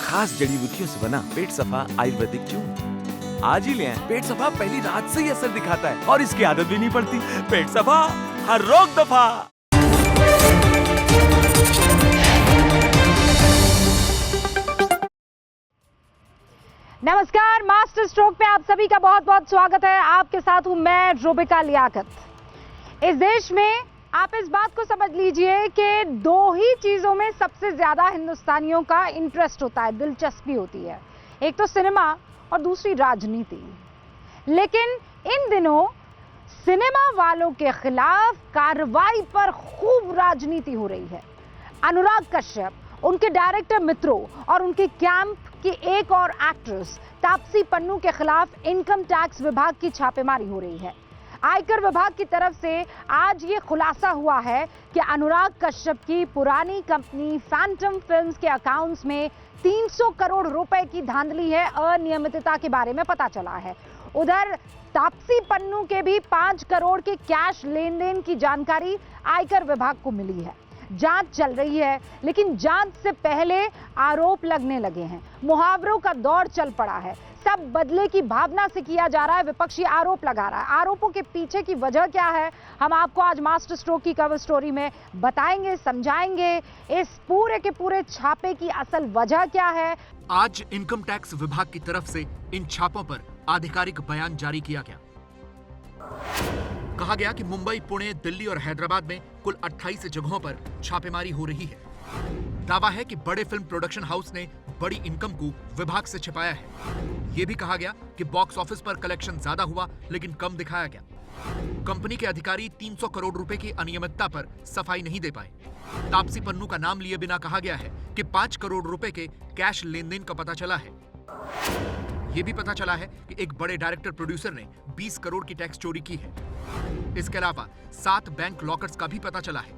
खास जड़ी बूटियों से बना पेट सफा आयुर्वेदिक चूर्ण। आज ही ले आएं। पेट सफा पहली रात से ही असर दिखाता है और इसकी आदत भी नहीं पड़ती। पेट सफा, हर रोग दफा। नमस्कार, मास्टर स्ट्रोक पे आप सभी का बहुत बहुत स्वागत है। आपके साथ हूं मैं रुबिका लियाकत। इस देश में आप इस बात को समझ लीजिए कि दो ही चीजों में सबसे ज्यादा हिंदुस्तानियों का इंटरेस्ट होता है, दिलचस्पी होती है। एक तो सिनेमा और दूसरी राजनीति। लेकिन इन दिनों सिनेमा वालों के खिलाफ कार्रवाई पर खूब राजनीति हो रही है। अनुराग कश्यप, उनके डायरेक्टर मित्रों और उनके कैंप की एक और एक्ट्रेस तापसी पन्नू के खिलाफ इनकम टैक्स विभाग की छापेमारी हो रही है। आयकर विभाग की तरफ से आज ये खुलासा हुआ है कि अनुराग कश्यप की पुरानी कंपनी फैंटम फिल्म्स के अकाउंट्स में 300 करोड़ रुपए की धांधली है, अनियमितता के बारे में पता चला है। उधर तापसी पन्नू के भी 5 करोड़ के कैश लेन देन की जानकारी आयकर विभाग को मिली है। जांच चल रही है, लेकिन जांच से पहले आरोप लगने लगे हैं। मुहावरों का दौर चल पड़ा है। सब बदले की भावना से किया जा रहा है। विपक्षी आरोप लगा रहा है। आरोपों के पीछे की वजह क्या है, हम आपको आज मास्टर स्ट्रोक की कवर स्टोरी में बताएंगे, समझाएंगे। इस पूरे के पूरे छापे की असल वजह क्या है। आज इनकम टैक्स विभाग की तरफ से इन छापों पर आधिकारिक बयान जारी किया गया। कहा गया कि मुंबई, पुणे, दिल्ली और हैदराबाद में कुल 28 जगहों पर छापेमारी हो रही है। दावा है कि बड़े फिल्म प्रोडक्शन हाउस ने बड़ी इनकम को विभाग से छिपाया है। यह भी कहा गया कि बॉक्स ऑफिस पर कलेक्शन ज्यादा हुआ लेकिन कम दिखाया गया। कंपनी के अधिकारी 300 करोड़ रुपए की अनियमितता पर सफाई नहीं दे पाए। तापसी पन्नू का नाम लिए बिना कहा गया है कि 5 करोड़ रुपए के कैश लेन देन का पता चला है। यह भी पता चला है कि एक बड़े डायरेक्टर प्रोड्यूसर ने 20 करोड़ की टैक्स चोरी की है। इसके अलावा 7 बैंक लॉकर्स का भी पता चला है।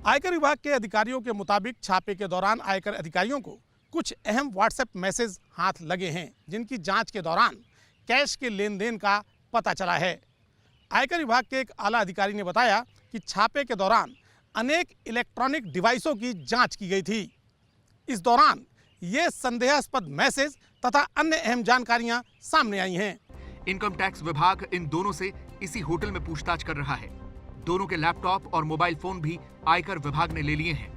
आयकर विभाग के अधिकारियों के मुताबिक छापे के दौरान आयकर अधिकारियों को कुछ अहम व्हाट्सएप मैसेज हाथ लगे हैं, जिनकी जांच के दौरान कैश के लेन देन का पता चला है। आयकर विभाग के एक आला अधिकारी ने बताया कि छापे के दौरान अनेक इलेक्ट्रॉनिक डिवाइसों की जांच की गई थी। इस दौरान ये संदेहास्पद मैसेज तथा अन्य अहम जानकारियां सामने आई हैं। इनकम टैक्स विभाग इन दोनों से इसी होटल में पूछताछ कर रहा है। दोनों के लैपटॉप और मोबाइल फोन भी आयकर विभाग ने ले लिए हैं।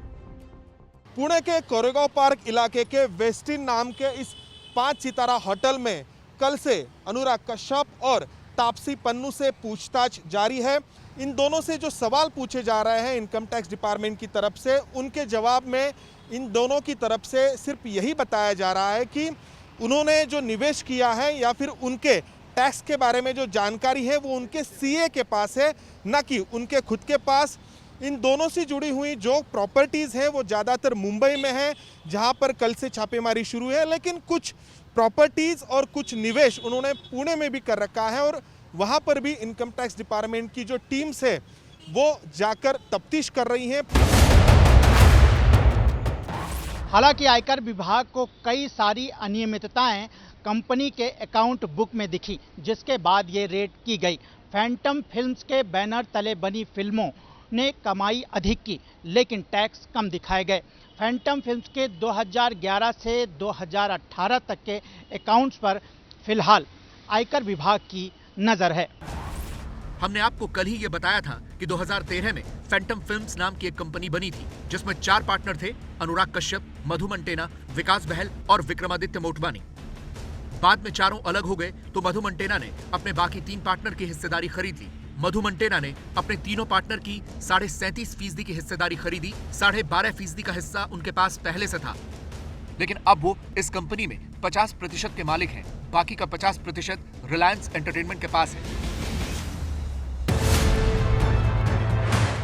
पुणे के कोरेगांव पार्क इलाके के वेस्टिन नाम के इस 5 सितारा होटल में कल से अनुराग कश्यप और तापसी पन्नू से पूछताछ जारी है। इन दोनों से जो सवाल पूछे जा रहे हैं इनकम टैक्स डिपार्टमेंट की तरफ से, उनके जवाब में इन दोनों की तरफ से सिर्फ यही बताया जा रहा है कि उन्होंने जो निवेश किया है या फिर उनके टैक्स के बारे में जो जानकारी है वो उनके सीए के पास है, न कि उनके खुद के पास। इन दोनों से जुड़ी हुई जो प्रॉपर्टीज़ हैं वो ज़्यादातर मुंबई में है, जहां पर कल से छापेमारी शुरू है। लेकिन कुछ प्रॉपर्टीज़ और कुछ निवेश उन्होंने पुणे में भी कर रखा है और वहां पर भी इनकम टैक्स डिपार्टमेंट की जो टीम्स है वो जाकर तफ्तीश कर रही हैं। हालांकि आयकर विभाग को कई सारी अनियमितताएं कंपनी के अकाउंट बुक में दिखी, जिसके बाद ये रेड की गई। फैंटम फिल्म्स के बैनर तले बनी फिल्मों ने कमाई अधिक की, लेकिन टैक्स कम दिखाए गए। फैंटम फिल्म्स के 2011 से 2018 तक के अकाउंट्स पर फिलहाल आयकर विभाग की नज़र है। हमने आपको कल ही ये बताया था कि 2013 में फैंटम फिल्म्स नाम की एक कंपनी बनी थी, जिसमें 4 पार्टनर थे: अनुराग कश्यप, मधु मंटेना, विकास बहल और विक्रमादित्य मोटवानी। बाद में चारों अलग हो गए तो मधु मंटेना ने अपने बाकी 3 पार्टनर की हिस्सेदारी खरीद ली। मधु मंटेना ने अपने तीनों पार्टनर की 37.5% की हिस्सेदारी खरीदी। 12.5% का हिस्सा उनके पास पहले से था, लेकिन अब वो इस कंपनी में 50% के मालिक हैं। बाकी का 50% रिलायंस एंटरटेनमेंट के पास है।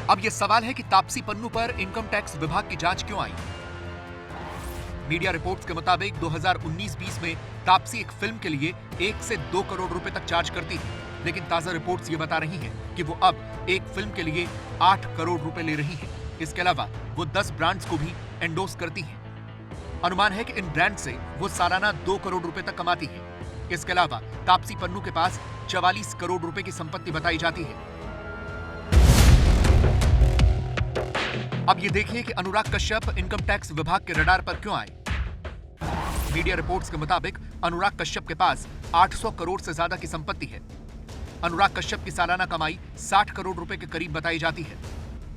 अब यह सवाल है कि तापसी पन्नू पर इनकम टैक्स विभाग की जांच क्यों आई। मीडिया रिपोर्ट्स के मुताबिक 2019-20 में तापसी एक फिल्म के लिए 1 से 2 करोड़ रुपए तक चार्ज करती थी, लेकिन ताजा रिपोर्ट्स ये बता रही हैं कि वो अब एक फिल्म के लिए 8 करोड़ रुपए ले रही है। इसके अलावा वो 10 ब्रांड्स को भी एंडोर्स करती हैं। अनुमान है कि इन ब्रांड से वो सालाना 2 करोड़ रुपए तक कमाती है। इसके अलावा तापसी पन्नू के पास 44 करोड़ रुपए की संपत्ति बताई जाती है। अब ये देखिए कि अनुराग कश्यप इनकम टैक्स विभाग के रडार पर क्यों आए। मीडिया रिपोर्ट्स के मुताबिक अनुराग कश्यप के पास 800 करोड़ से ज्यादा की संपत्ति है। अनुराग कश्यप की सालाना कमाई 60 करोड़ रुपए के करीब बताई जाती है।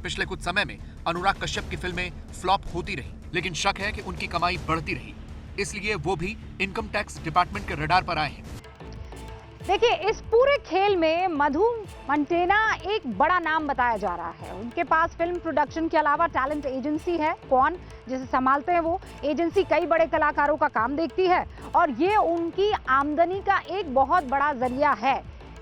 पिछले कुछ समय में अनुराग कश्यप की फिल्में फ्लॉप होती रही, लेकिन शक है कि उनकी कमाई बढ़ती रही, इसलिए वो भी इनकम टैक्स डिपार्टमेंट के रडार पर आए हैं। देखिए, इस पूरे खेल में मधु मंटेना एक बड़ा नाम बताया जा रहा है। उनके पास फिल्म प्रोडक्शन के अलावा टैलेंट एजेंसी है, कौन जिसे संभालते हैं वो एजेंसी कई बड़े कलाकारों का काम देखती है और ये उनकी आमदनी का एक बहुत बड़ा जरिया है।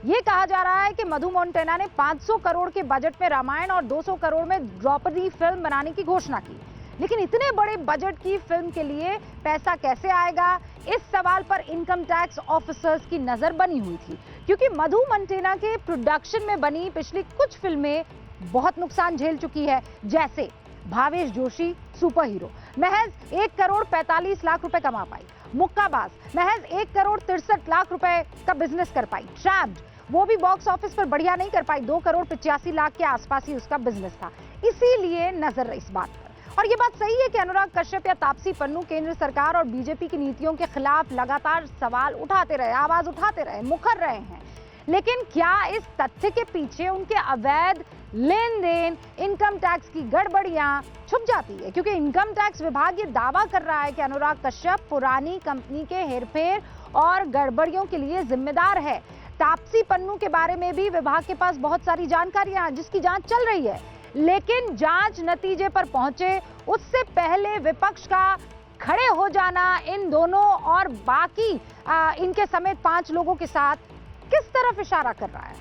ये कहा जा रहा है कि मधु मंटेना ने 500 करोड़ के बजट में रामायण और 200 करोड़ में द्रौपदी फिल्म बनाने की घोषणा की, लेकिन इतने बड़े बजट की फिल्म के लिए पैसा कैसे आएगा, इस सवाल पर इनकम टैक्स ऑफिसर्स की नजर बनी हुई थी, क्योंकि मधु मंटेना के प्रोडक्शन में बनी पिछली कुछ फिल्में बहुत नुकसान झेल चुकी है। जैसे भावेश जोशी सुपर हीरो महज 1 करोड़ 45 लाख रुपए कमा पाई, मुक्काबाज महज 1 करोड़ 63 लाख रुपए का बिजनेस कर पाई, ट्रैप्ड वो भी बॉक्स ऑफिस पर बढ़िया नहीं कर पाई, 2 करोड़ 85 लाख के आसपास ही उसका बिजनेस था। इसीलिए नजर इस बात पर। और ये बात सही है कि अनुराग कश्यप या तापसी पन्नू केंद्र सरकार और बीजेपी की नीतियों के खिलाफ लगातार सवाल उठाते रहे, आवाज उठाते रहे, मुखर रहे हैं, लेकिन क्या इस तथ्य के पीछे उनके अवैध लेन देन, इनकम टैक्स की गड़बड़ियां छुप जाती है? क्योंकि इनकम टैक्स विभाग ये दावा कर रहा है कि अनुराग कश्यप पुरानी कंपनी के हेरफेर और गड़बड़ियों के लिए जिम्मेदार है। तापसी पन्नू के बारे में भी विभाग के पास बहुत सारी जानकारियां हैं जिसकी जांच चल रही है, लेकिन जांच नतीजे पर पहुंचे उससे पहले विपक्ष का खड़े हो जाना इन दोनों और बाकी इनके समेत 5 लोगों के साथ किस तरफ इशारा कर रहा है?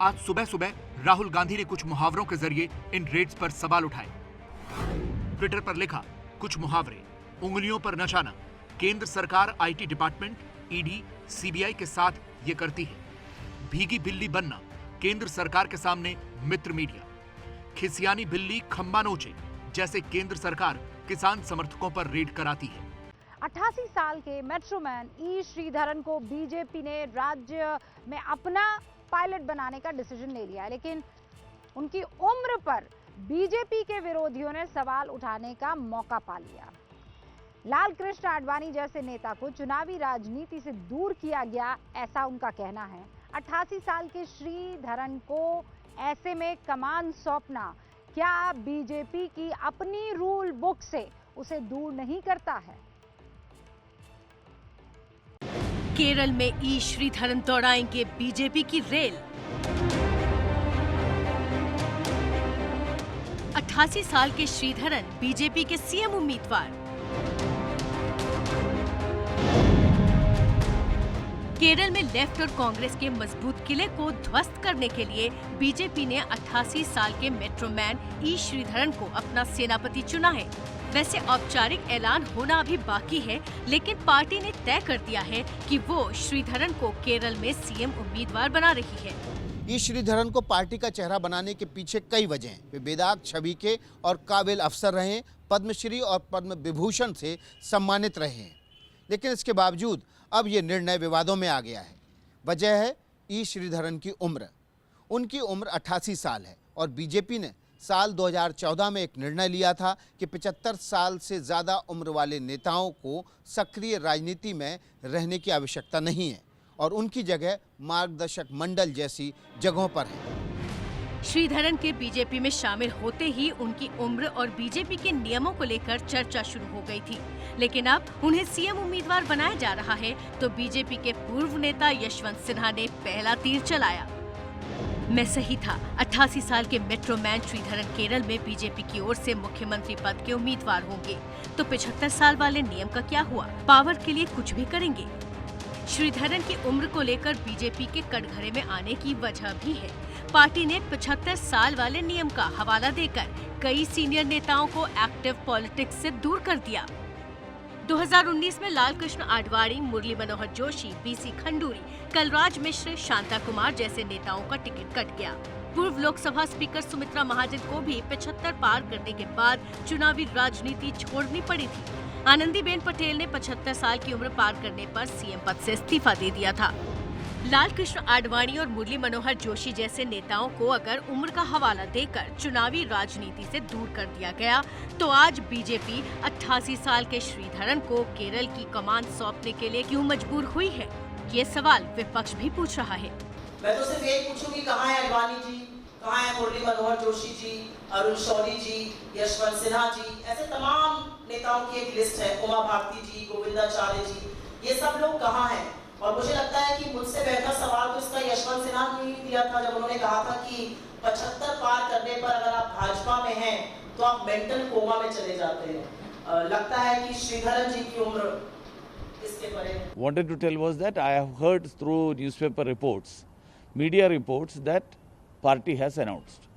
आज सुबह सुबह राहुल गांधी ने कुछ मुहावरों के जरिए इन रेट्स पर सवाल उठाए। ट्विटर पर लिखा कुछ मुहावरे, उंगलियों पर नचाना, केंद्र सरकार आईटी डिपार्टमेंट, ईडी, सीबीआई के साथ ये करती है, भीगी बिल्ली बनना, केंद्र सरकार के सामने मित्र मीडिया, खिसियानी बिल्ली खंबा नोचे, जैसे केंद्र सरकार किसान समर्थकों पर रेड कराती है। 88 साल के मेट्रोमैन ई श्रीधरन को बीजेपी ने राज्य में अपना पायलट बनाने का डिसीजन ले लिया है, लेकिन उनकी उम्र पर बीजेपी के विरोधियों ने सवाल उठाने का मौका पा लिया। लाल कृष्ण आडवाणी जैसे नेता को चुनावी राजनीति से दूर किया गया, ऐसा उनका कहना है। 88 साल के श्रीधरन को ऐसे में कमान सौंपना क्या बीजेपी की अपनी रूल बुक से उसे दूर नहीं करता है? केरल में ई श्रीधरन दौड़ाएंगे बीजेपी की रेल। 88 साल के श्रीधरन बीजेपी के सीएम उम्मीदवार। केरल में लेफ्ट और कांग्रेस के मजबूत किले को ध्वस्त करने के लिए बीजेपी ने 88 साल के मेट्रोमैन ई श्रीधरन को अपना सेनापति चुना है। वैसे औपचारिक ऐलान होना अभी बाकी है, लेकिन पार्टी ने तय कर दिया है कि वो श्रीधरन को केरल में सीएम उम्मीदवार बना रही है। ई श्रीधरन को पार्टी का चेहरा बनाने के पीछे कई वजह हैं। वे बेदाग छवि के और काबिल अफसर रहे, पद्मश्री और पद्म विभूषण से सम्मानित रहे हैं, लेकिन इसके बावजूद अब ये निर्णय विवादों में आ गया है। वजह है ई श्रीधरन की उम्र। उनकी उम्र 88 साल है और बीजेपी ने साल 2014 में एक निर्णय लिया था कि 75 साल से ज़्यादा उम्र वाले नेताओं को सक्रिय राजनीति में रहने की आवश्यकता नहीं है और उनकी जगह मार्गदर्शक मंडल जैसी जगहों पर है। श्रीधरन के बीजेपी में शामिल होते ही उनकी उम्र और बीजेपी के नियमों को लेकर चर्चा शुरू हो गई थी, लेकिन अब उन्हें सीएम उम्मीदवार बनाया जा रहा है तो बीजेपी के पूर्व नेता यशवंत सिन्हा ने पहला तीर चलाया। मैं सही था, 88 साल के मेट्रोमैन श्रीधरन केरल में बीजेपी की ओर से मुख्यमंत्री पद के उम्मीदवार होंगे, तो 75 साल वाले नियम का क्या हुआ? पावर के लिए कुछ भी करेंगे। श्रीधरन की उम्र को लेकर बीजेपी के कटघरे में आने की वजह भी है। पार्टी ने 75 साल वाले नियम का हवाला देकर कई सीनियर नेताओं को एक्टिव पॉलिटिक्स से दूर कर दिया। 2019 में लाल कृष्ण आडवाणी, मुरली मनोहर जोशी, बीसी खंडूरी, कलराज मिश्र, शांता कुमार जैसे नेताओं का टिकट कट गया। पूर्व लोकसभा स्पीकर सुमित्रा महाजन को भी 75 पार करने के बाद चुनावी राजनीति छोड़नी पड़ी थी। आनंदीबेन पटेल ने 75 साल की उम्र पार करने पर सीएम पद से इस्तीफा दे दिया था। लालकृष्ण आडवाणी और मुरली मनोहर जोशी जैसे नेताओं को अगर उम्र का हवाला देकर चुनावी राजनीति से दूर कर दिया गया, तो आज बीजेपी 88 साल के श्रीधरन को केरल की कमान सौंपने के लिए क्यों मजबूर हुई है? ये सवाल विपक्ष भी पूछ रहा है। मैं तो सिर्फ यही पूछूंगी, कहाँ है आडवाणी जी, कहाँ है मुरली मनोहर जोशी जी, अरुण शौरी जी, यशवंत सिन्हा जी, ऐसे तमाम नेताओं की एक लिस्ट है, उमा भारती जी, गोविंदाचार्य जी, ये सब लोग कहाँ हैं? और मुझे लगता है कि मुझसे बेहतर सवाल तो इसका यशवंत सिन्हा ने दिया था, जब उन्होंने कहा था कि 75 पार करने पर अगर आप भाजपा में हैं तो आप मेंटल कोमा में चले जाते हैं। लगता है कि श्रीधरन जी की उम्र इसके परे। Wanted to tell was that I have heard through newspaper reports, media reports that party has announced.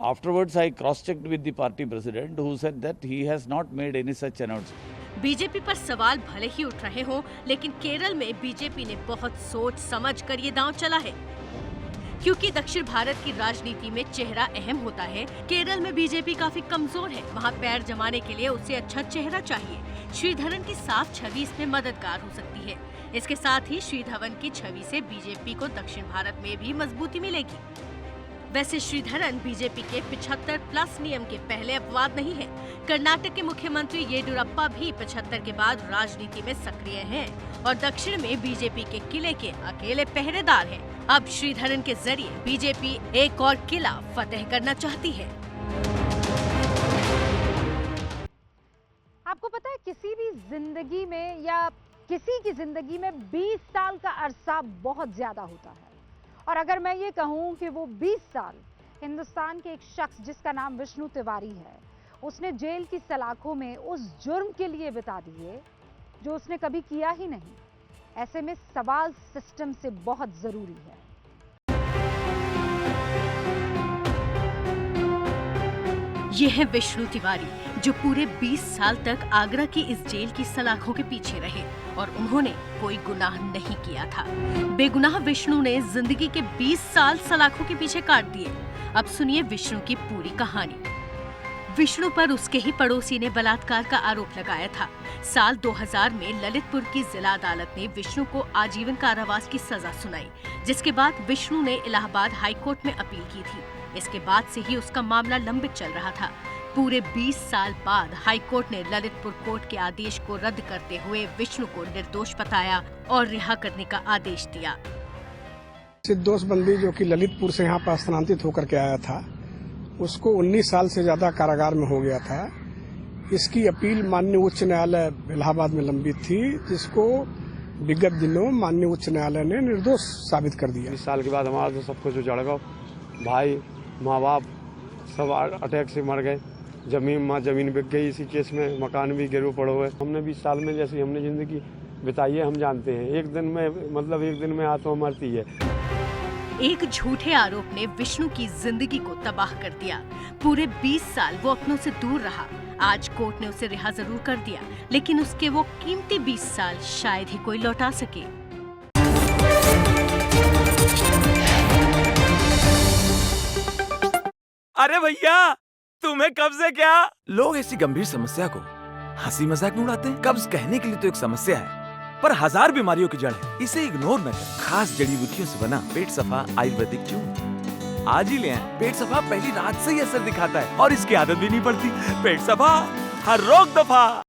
Afterwards, I cross-checked with the party president, who said that he has not made any such announcement. BJP पर सवाल भले ही उठ रहे हों, लेकिन केरल में BJP ने बहुत सोच समझ कर ये दांव चला है। क्योंकि दक्षिण भारत की राजनीति में चेहरा अहम होता है, केरल में बीजेपी काफी कमजोर है। वहाँ पैर जमाने के लिए उसे अच्छा चेहरा चाहिए। श्रीधरन की साफ छवि इसमें मददगार हो सकती है। इसके साथ ही श्रीधरन की छवि से बीजेपी को दक्षिण भारत में भी मजबूती मिलेगी। वैसे श्रीधरन बीजेपी के 75+ नियम के पहले अपवाद नहीं है। कर्नाटक के मुख्यमंत्री येदियुरप्पा भी 75 के बाद राजनीति में सक्रिय हैं और दक्षिण में बीजेपी के किले के अकेले पहरेदार हैं। अब श्रीधरन के जरिए बीजेपी एक और किला फतेह करना चाहती है। आपको पता है, किसी भी जिंदगी में या किसी की जिंदगी में 20 साल का अरसा बहुत ज्यादा होता है। और अगर मैं ये कहूं कि वो 20 साल हिंदुस्तान के एक शख्स जिसका नाम विष्णु तिवारी है, उसने जेल की सलाखों में उस जुर्म के लिए बिता दिए जो उसने कभी किया ही नहीं, ऐसे में सवाल सिस्टम से बहुत जरूरी है। ये है विष्णु तिवारी, जो पूरे 20 साल तक आगरा की इस जेल की सलाखों के पीछे रहे और उन्होंने कोई गुनाह नहीं किया था। बेगुनाह विष्णु ने जिंदगी के 20 साल सलाखों के पीछे काट दिए। अब सुनिए विष्णु की पूरी कहानी। विष्णु पर उसके ही पड़ोसी ने बलात्कार का आरोप लगाया था। साल 2000 में ललितपुर की जिला अदालत ने विष्णु को आजीवन कारावास की सजा सुनाई, जिसके बाद विष्णु ने इलाहाबाद हाई कोर्ट में अपील की थी। इसके बाद से ही उसका मामला लंबित चल रहा था। पूरे 20 साल बाद हाई कोर्ट ने ललितपुर कोर्ट के आदेश को रद्द करते हुए विष्णु को निर्दोष बताया और रिहा करने का आदेश दिया। निर्दोष बंदी जो कि ललितपुर से यहाँ पर स्थानांतरित होकर के आया था, उसको 19 साल से ज्यादा कारागार में हो गया था। इसकी अपील माननीय उच्च न्यायालय इलाहाबाद में लंबित थी, जिसको विगत दिनों माननीय उच्च न्यायालय ने निर्दोष साबित कर दिया। 20 साल के बाद हमारा तो सब कुछ उजड़ गया। भाई माँ बाप सब अटैक से मर गए। जमीन बिक गई इसी केस में, मकान भी गिरवे पड़े हुए। हमने 20 साल में जैसी हमने जिंदगी बिताई है, हम जानते हैं। एक दिन में आत्मा मरती है। एक झूठे आरोप ने विष्णु की जिंदगी को तबाह कर दिया। पूरे 20 साल वो अपनों से दूर रहा। आज कोर्ट ने उसे रिहा जरूर कर दिया, लेकिन उसके वो कीमती 20 साल शायद ही कोई लौटा सके। अरे भैया, तुम्हें कब्ज है क्या? लोग ऐसी गंभीर समस्या को हंसी मजाक में उड़ाते हैं। कब्ज कहने के लिए तो एक समस्या है, पर 1000 बीमारियों की जड़ है। इसे इग्नोर न करें। खास जड़ी बूटियों से बना पेट सफा आयुर्वेदिक च्यून आज ही ले आएं। पेट सफा पहली रात से ही असर दिखाता है और इसकी आदत भी नहीं पड़ती। पेट सफा, हर रोग दफा।